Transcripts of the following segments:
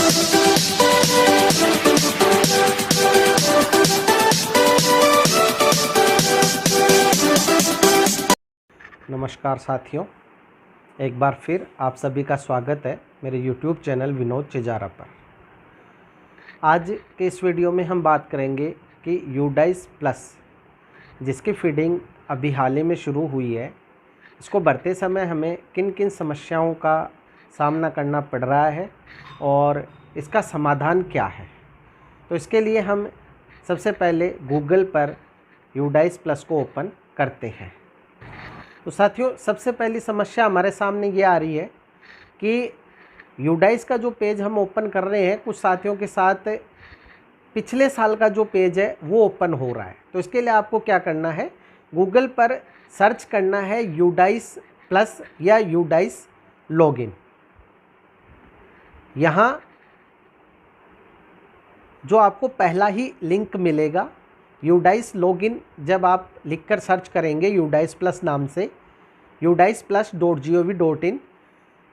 नमस्कार साथियों, एक बार फिर आप सभी का स्वागत है मेरे YouTube चैनल विनोद चिजारा पर। आज के इस वीडियो में हम बात करेंगे कि यूडाइस प्लस जिसकी फीडिंग अभी हाल ही में शुरू हुई है, इसको भरते समय हमें किन किन समस्याओं का सामना करना पड़ रहा है और इसका समाधान क्या है। तो इसके लिए हम सबसे पहले गूगल पर यूडाइस प्लस को ओपन करते हैं। तो साथियों, सबसे पहली समस्या हमारे सामने ये आ रही है कि यूडाइस का जो पेज हम ओपन कर रहे हैं, कुछ साथियों के साथ पिछले साल का जो पेज है वो ओपन हो रहा है। तो इसके लिए आपको क्या करना है, गूगल पर सर्च करना है यूडाइस प्लस या यूडाइस लॉगिन। यहाँ जो आपको पहला ही लिंक मिलेगा यूडाइस लॉगिन, जब आप लिखकर सर्च करेंगे यूडाइस प्लस नाम से udais+.gov.in,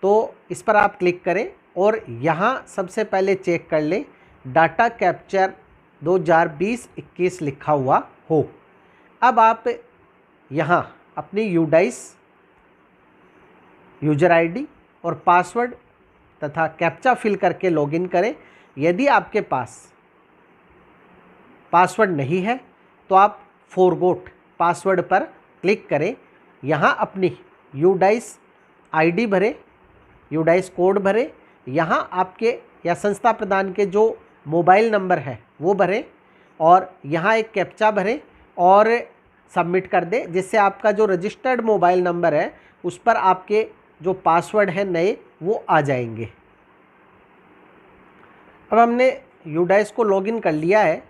तो इस पर आप क्लिक करें और यहाँ सबसे पहले चेक कर लें डाटा कैप्चर 2020-21 लिखा हुआ हो। अब आप यहाँ अपनी यूडाइस यूजर आईडी और पासवर्ड तथा कैप्चा फिल करके लॉगिन करें। यदि आपके पास पासवर्ड नहीं है तो आप फॉरगॉट पासवर्ड पर क्लिक करें। यहाँ अपनी यूडाइस आईडी भरें, यूडाइस कोड भरें, यहाँ आपके या संस्था प्रदान के जो मोबाइल नंबर है वो भरें और यहाँ एक कैप्चा भरें और सबमिट कर दें, जिससे आपका जो रजिस्टर्ड मोबाइल नंबर है उस पर आपके जो पासवर्ड हैं नए वो आ जाएंगे। अब हमने यूडाइस को लॉगिन कर लिया है।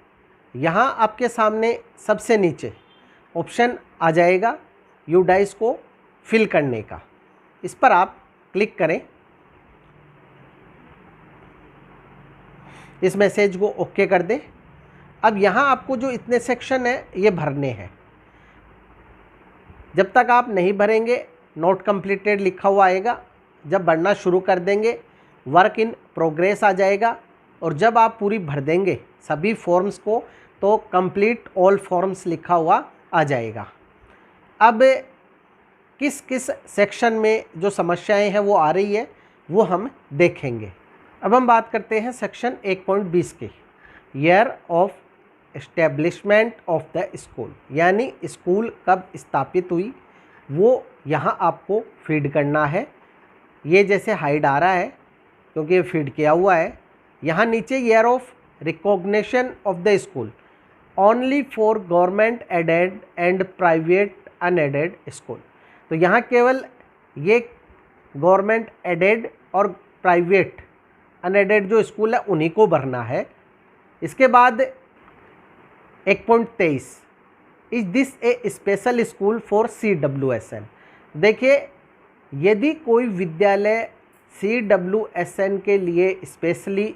यहाँ आपके सामने सबसे नीचे ऑप्शन आ जाएगा यूडाइस को फिल करने का, इस पर आप क्लिक करें। इस मैसेज को ओके कर दें। अब यहाँ आपको जो इतने सेक्शन है ये भरने हैं। जब तक आप नहीं भरेंगे नॉट कंप्लीटेड लिखा हुआ आएगा। जब भरना शुरू कर देंगे वर्क इन प्रोग्रेस आ जाएगा और जब आप पूरी भर देंगे सभी फॉर्म्स को तो कंप्लीट ऑल फॉर्म्स लिखा हुआ आ जाएगा। अब किस किस सेक्शन में जो समस्याएं हैं वो आ रही है वो हम देखेंगे। अब हम बात करते हैं सेक्शन 1.20 के, year of establishment of the school, यानी स्कूल कब स्थापित हुई वो यहाँ आपको फीड करना है। ये जैसे हाइड आ रहा है क्योंकि ये फीड किया हुआ है। यहाँ नीचे year of recognition of the school only for government aided and private unaided school, तो यहाँ केवल ये गवर्नमेंट एडेड और प्राइवेट अनएडेड जो स्कूल है उन्हीं को भरना है। इसके बाद 1.23 is this A special school for CWSN। देखिए, यदि कोई विद्यालय CWSN के लिए स्पेशली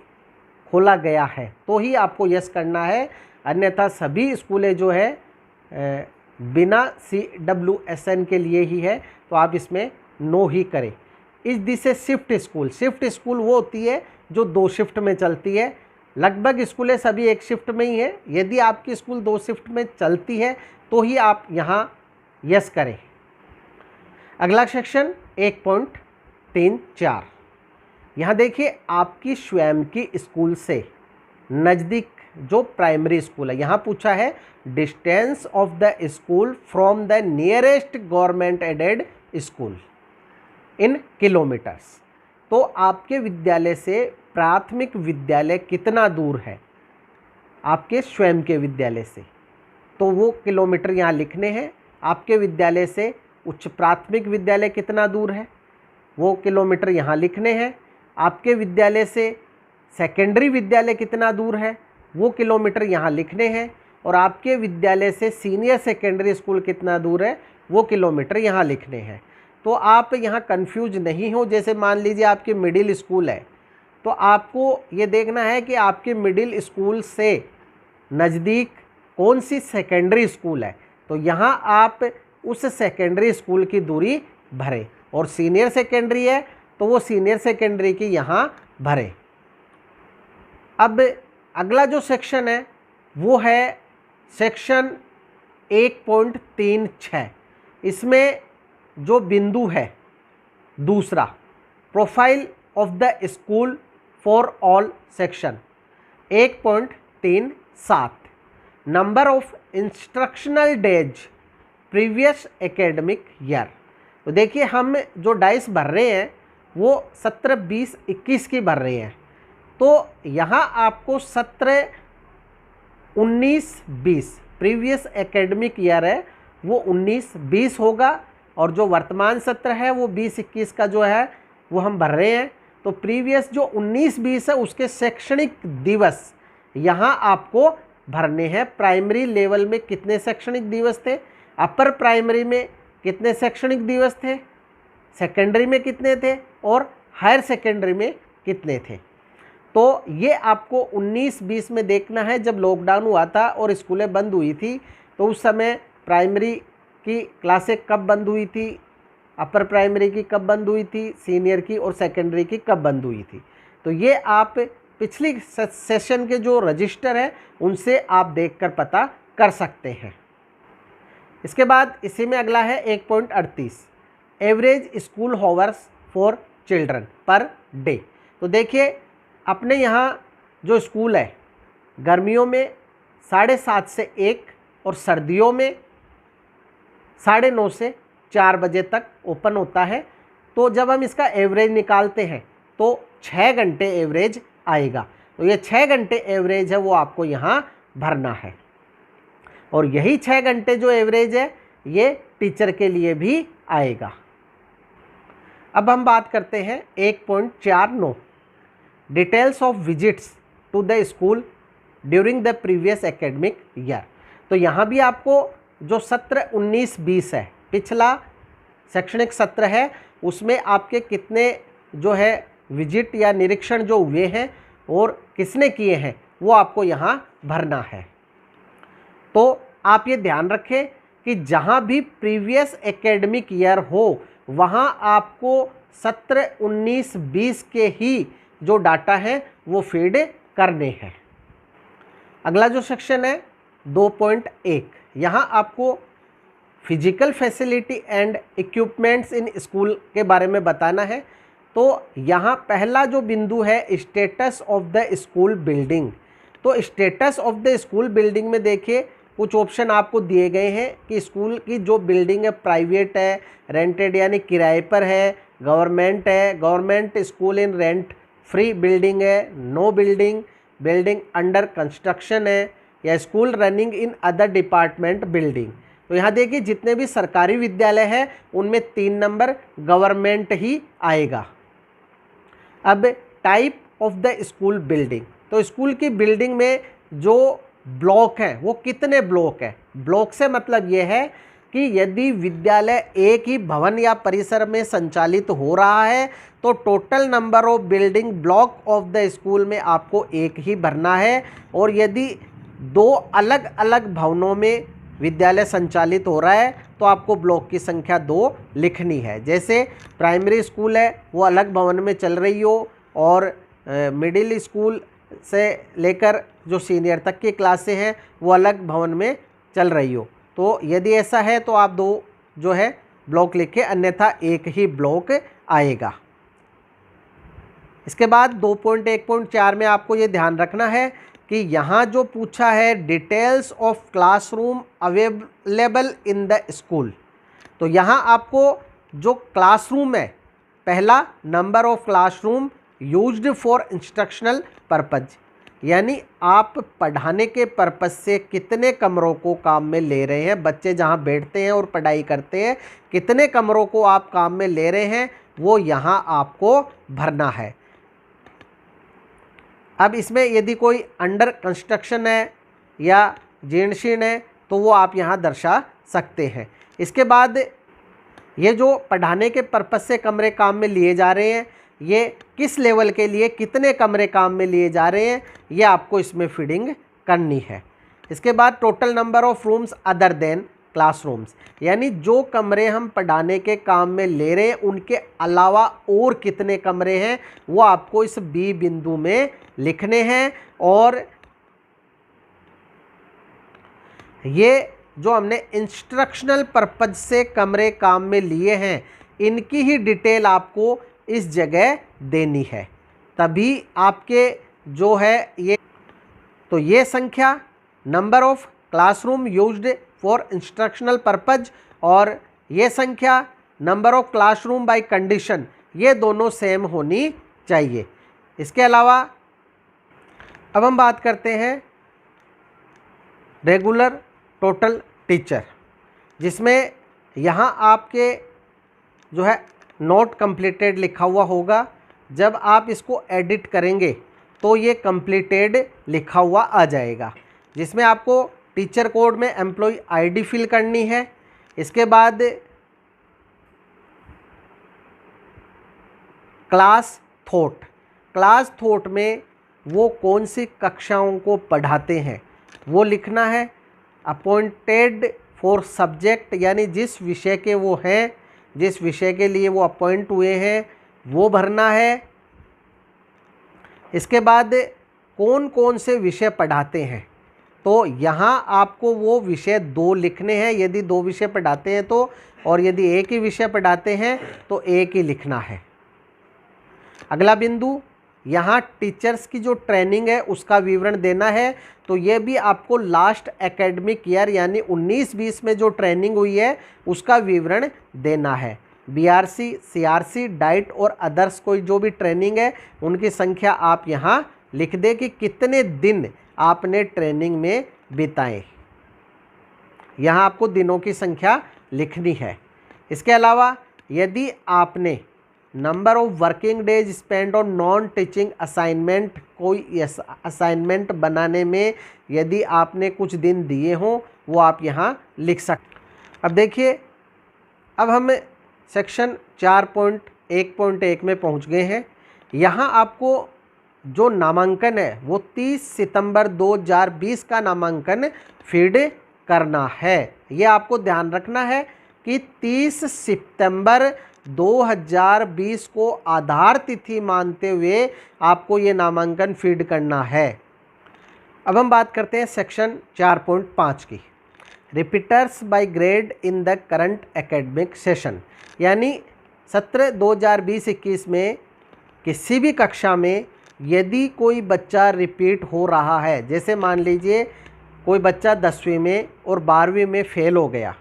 खोला गया है तो ही आपको यस करना है, अन्यथा सभी स्कूलें जो है बिना CWSN के लिए ही है तो आप इसमें नो ही करें। इस this A shift school, shift school वो होती है जो 2 शिफ्ट में चलती है। लगभग स्कूलें सभी एक शिफ्ट में ही है। यदि आपकी स्कूल 2 शिफ्ट में चलती है तो ही आप यहाँ यस करें। अगला सेक्शन 1.34, यहाँ देखिए आपकी स्वयं की स्कूल से नज़दीक जो प्राइमरी स्कूल है, यहाँ पूछा है distance of the school from the nearest government aided school in kilometres. तो आपके विद्यालय से प्राथमिक विद्यालय कितना दूर है आपके स्वयं के विद्यालय से, तो वो किलोमीटर यहाँ लिखने हैं। आपके विद्यालय से उच्च प्राथमिक विद्यालय कितना दूर है वो किलोमीटर यहाँ लिखने हैं। आपके विद्यालय से सेकेंडरी विद्यालय कितना दूर है वो किलोमीटर यहाँ लिखने हैं और आपके विद्यालय से सीनियर सेकेंडरी स्कूल कितना दूर है वो किलोमीटर यहाँ लिखने हैं। तो आप यहाँ कंफ्यूज नहीं हो। जैसे मान लीजिए आपकी मिडिल स्कूल है तो आपको ये देखना है कि आपके मिडिल स्कूल से नज़दीक कौन सी सेकेंडरी स्कूल है, तो यहाँ आप उस सेकेंडरी स्कूल की दूरी भरें और सीनियर सेकेंडरी है तो वो सीनियर सेकेंडरी की यहाँ भरें। अब अगला जो सेक्शन है वो है सेक्शन 1.36। इसमें जो बिंदु है दूसरा, profile of the school for all section 1.37, number of instructional days previous academic year. तो देखिए हम जो डाइस भर रहे हैं वो 17, 20, 21 की भर रहे हैं। तो यहाँ आपको 17, 19, 20 प्रीवियस एकेडमिक ईयर है वो 19, 20 होगा, और जो वर्तमान सत्र है वो 20, 21 का जो है वो हम भर रहे हैं। तो प्रीवियस जो 19, 20 है उसके शैक्षणिक दिवस यहाँ आपको भरने हैं। प्राइमरी लेवल में कितने शैक्षणिक दिवस थे, अपर प्राइमरी में कितने शैक्षणिक दिवस थे, सेकेंडरी में कितने थे, और हायर सेकेंडरी में कितने थे। तो ये आपको 19, 20 में देखना है। जब लॉकडाउन हुआ था और स्कूलें बंद हुई थी तो उस समय प्राइमरी की क्लासें कब बंद हुई थी, अपर प्राइमरी की कब बंद हुई थी, सीनियर की और सेकेंडरी की कब बंद हुई थी। तो ये आप पिछली सेशन के जो रजिस्टर है उनसे आप देखकर पता कर सकते हैं। इसके बाद इसी में अगला है 1.38, average school hours for children per day. तो देखिए अपने यहाँ जो स्कूल है गर्मियों में 7:30 से 1 और सर्दियों में 9:30 से 4 बजे तक ओपन होता है। तो जब हम इसका एवरेज निकालते हैं तो 6 घंटे एवरेज आएगा। तो ये 6 घंटे एवरेज है वो आपको यहाँ भरना है, और यही 6 घंटे जो एवरेज है ये टीचर के लिए भी आएगा। अब हम बात करते हैं 1.49, details of visits to the school during the previous academic year. तो यहाँ भी आपको जो सत्र 19, 20 है, पिछला शैक्षणिक सत्र है, उसमें आपके कितने जो है विजिट या निरीक्षण जो हुए हैं और किसने किए हैं वो आपको यहाँ भरना है। तो आप ये ध्यान रखें कि जहाँ भी प्रीवियस एकेडमिक ईयर हो वहाँ आपको सत्र 19, 20 के ही जो डाटा है वो फीड करने हैं। अगला जो सेक्शन है 2.1, यहाँ आपको physical facility and equipments in school के बारे में बताना है। तो यहाँ पहला जो बिंदु है status of the school building. तो status of the school building में देखिए कुछ ऑप्शन आपको दिए गए हैं कि स्कूल की जो बिल्डिंग है प्राइवेट है, रेंटेड यानी किराए पर है, गवर्नमेंट है, government school in rent free building है, no building, building under construction है, या school running in other department building. तो यहाँ देखिए जितने भी सरकारी विद्यालय हैं उनमें 3 नंबर गवर्नमेंट ही आएगा। अब type of the school building, तो स्कूल की बिल्डिंग में जो ब्लॉक हैं वो कितने ब्लॉक हैं। ब्लॉक से मतलब ये है कि यदि विद्यालय एक ही भवन या परिसर में संचालित हो रहा है तो total number of building block of the school में आपको एक ही भरना है, और यदि 2 अलग अलग भवनों में विद्यालय संचालित हो रहा है तो आपको ब्लॉक की संख्या 2 लिखनी है। जैसे प्राइमरी स्कूल है वो अलग भवन में चल रही हो, और मिडिल स्कूल से लेकर जो सीनियर तक की क्लासें हैं वो अलग भवन में चल रही हो। तो यदि ऐसा है तो आप 2 जो है ब्लॉक लिखे, अन्यथा एक ही ब्लॉक आएगा। इसके बाद 2.1.4 में आपको ये ध्यान रखना है कि यहाँ जो पूछा है details of classroom available in the school. तो यहाँ आपको जो क्लासरूम है, पहला number of classroom used for instructional purpose, यानी आप पढ़ाने के पर्पज से कितने कमरों को काम में ले रहे हैं, बच्चे जहाँ बैठते हैं और पढ़ाई करते हैं कितने कमरों को आप काम में ले रहे हैं वो यहाँ आपको भरना है। अब इसमें यदि कोई अंडर कंस्ट्रक्शन है या जीर्ण है तो वो आप यहाँ दर्शा सकते हैं। इसके बाद ये जो पढ़ाने के पर्पज से कमरे काम में लिए जा रहे हैं ये किस लेवल के लिए कितने कमरे काम में लिए जा रहे हैं ये आपको इसमें फीडिंग करनी है। इसके बाद total number of rooms other than classrooms, यानी जो कमरे हम पढ़ाने के काम में ले रहे हैं उनके अलावा और कितने कमरे हैं वो आपको इस बी बिंदु में लिखने हैं। और ये जो हमने इंस्ट्रक्शनल पर्पज से कमरे काम में लिए हैं इनकी ही डिटेल आपको इस जगह देनी है, तभी आपके जो है ये संख्या number of classroom used for instructional purpose और ये संख्या number of classroom by condition, ये दोनों सेम होनी चाहिए। इसके अलावा अब हम बात करते हैं रेगुलर टोटल टीचर, जिसमें यहाँ आपके जो है नोट कंप्लीटेड लिखा हुआ होगा। जब आप इसको एडिट करेंगे तो ये कंप्लीटेड लिखा हुआ आ जाएगा, जिसमें आपको टीचर कोड में एम्प्लॉय आईडी फिल करनी है। इसके बाद क्लास थॉट में वो कौन सी कक्षाओं को पढ़ाते हैं वो लिखना है। अपॉइंटेड फॉर सब्जेक्ट, यानी जिस विषय के वो हैं, जिस विषय के लिए वो अपॉइंट हुए हैं वो भरना है। इसके बाद कौन कौन से विषय पढ़ाते हैं, तो यहाँ आपको वो विषय 2 लिखने हैं यदि 2 विषय पढ़ाते हैं तो, और यदि एक ही विषय पढ़ाते हैं तो एक ही लिखना है। अगला बिंदु, यहाँ टीचर्स की जो ट्रेनिंग है उसका विवरण देना है, तो ये भी आपको लास्ट एकेडमिक ईयर यानी 19-20 में जो ट्रेनिंग हुई है उसका विवरण देना है। बीआरसी, सीआरसी, डाइट और अदर्स कोई जो भी ट्रेनिंग है उनकी संख्या आप यहाँ लिख दें कि कितने दिन आपने ट्रेनिंग में बिताए, यहाँ आपको दिनों की संख्या लिखनी है। इसके अलावा यदि आपने number of working days spend on non teaching assignment, कोई असाइनमेंट बनाने में यदि आपने कुछ दिन दिए हों वो आप यहाँ लिख सकते। अब देखिए, अब हम सेक्शन 4.1.1 में पहुँच गए हैं। यहाँ आपको जो नामांकन है वो 30 सितंबर 2020 का नामांकन फीड करना है। ये आपको ध्यान रखना है कि 30 सितंबर 2020 को आधार तिथि मानते हुए आपको ये नामांकन फीड करना है। अब हम बात करते हैं सेक्शन 4.5 की, repeaters by grade in the current academic session, यानी सत्र 2020-21 में किसी भी कक्षा में यदि कोई बच्चा रिपीट हो रहा है, जैसे मान लीजिए कोई बच्चा 10वीं में और 12वीं में फेल हो गया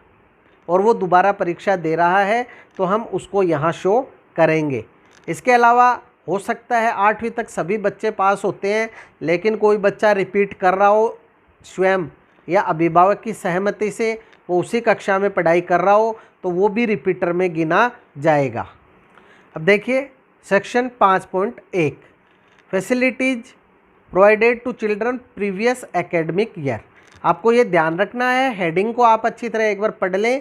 और वो दोबारा परीक्षा दे रहा है, तो हम उसको यहाँ शो करेंगे। इसके अलावा हो सकता है 8वीं तक सभी बच्चे पास होते हैं लेकिन कोई बच्चा रिपीट कर रहा हो, स्वयं या अभिभावक की सहमति से वो उसी कक्षा में पढ़ाई कर रहा हो, तो वो भी रिपीटर में गिना जाएगा। अब देखिए section 5.1, facilities provided to children previous academic year. आपको ये ध्यान रखना है, हेडिंग को आप अच्छी तरह एक बार पढ़ लें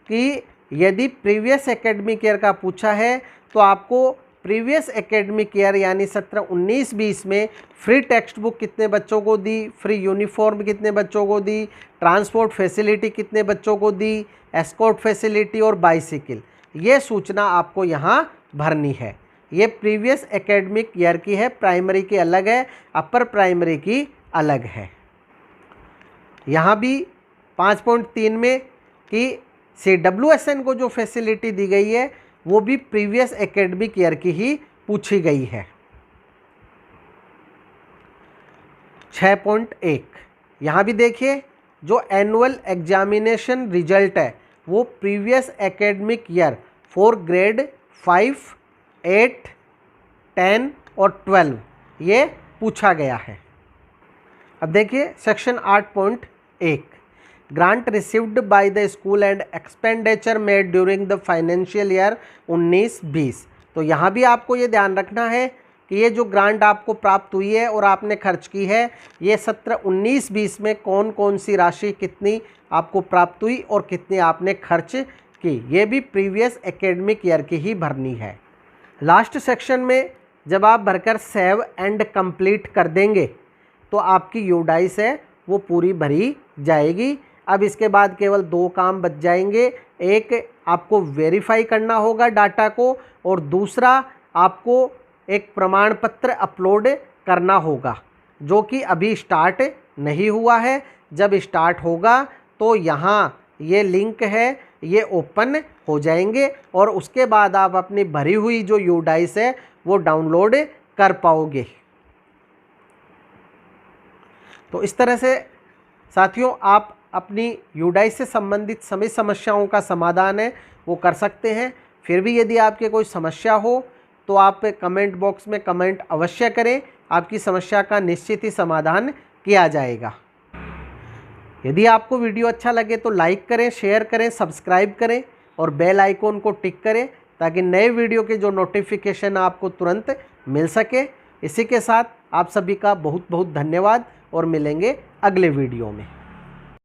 कि यदि प्रीवियस एकेडमिक ईयर का पूछा है तो आपको प्रीवियस एकेडमिक ईयर यानी सत्र 19-20 में फ्री टेक्स्ट बुक कितने बच्चों को दी, फ्री यूनिफॉर्म कितने बच्चों को दी, ट्रांसपोर्ट फैसिलिटी कितने बच्चों को दी, एस्कॉर्ट फैसिलिटी और बाइसिकल, ये सूचना आपको यहाँ भरनी है। ये प्रीवियस एकेडमिक ईयर की है, प्राइमरी की अलग है, अपर प्राइमरी की अलग है। यहाँ भी 5.3 में कि CWSN को जो फैसिलिटी दी गई है वो भी प्रीवियस एकेडमिक ईयर की ही पूछी गई है। 6.1, यहाँ भी देखिए जो एनुअल एग्जामिनेशन रिजल्ट है वो previous academic year for grade 5, 8, 10 और 12 ये पूछा गया है। अब देखिए section 8.1, grant received by the school and expenditure made during the financial year 19-20। तो यहाँ भी आपको ये ध्यान रखना है कि ये जो ग्रांट आपको प्राप्त हुई है और आपने खर्च की है, ये सत्र 19-20 में कौन कौन सी राशि कितनी आपको प्राप्त हुई और कितनी आपने खर्च की, ये भी प्रीवियस एकेडमिक ईयर की ही भरनी है। लास्ट सेक्शन में जब आप भरकर सेव एंड कंप्लीट कर देंगे तो आपकी यूडाइस है वो पूरी भरी जाएगी। अब इसके बाद केवल 2 काम बच जाएंगे। एक, आपको वेरीफाई करना होगा डाटा को, और दूसरा आपको एक प्रमाण पत्र अपलोड करना होगा, जो कि अभी स्टार्ट नहीं हुआ है। जब स्टार्ट होगा तो यहाँ ये लिंक है, ये ओपन हो जाएंगे और उसके बाद आप अपनी भरी हुई जो यूडाइस है वो डाउनलोड कर पाओगे। तो इस तरह से साथियों आप अपनी यूडाइस से संबंधित सभी समस्याओं का समाधान है वो कर सकते हैं। फिर भी यदि आपके कोई समस्या हो तो आप कमेंट बॉक्स में कमेंट अवश्य करें, आपकी समस्या का निश्चित ही समाधान किया जाएगा। यदि आपको वीडियो अच्छा लगे तो लाइक करें, शेयर करें, सब्सक्राइब करें और बेल आइकॉन को टिक करें ताकि नए वीडियो के जो नोटिफिकेशन आपको तुरंत मिल सके। इसी के साथ आप सभी का बहुत बहुत धन्यवाद और मिलेंगे अगले वीडियो में।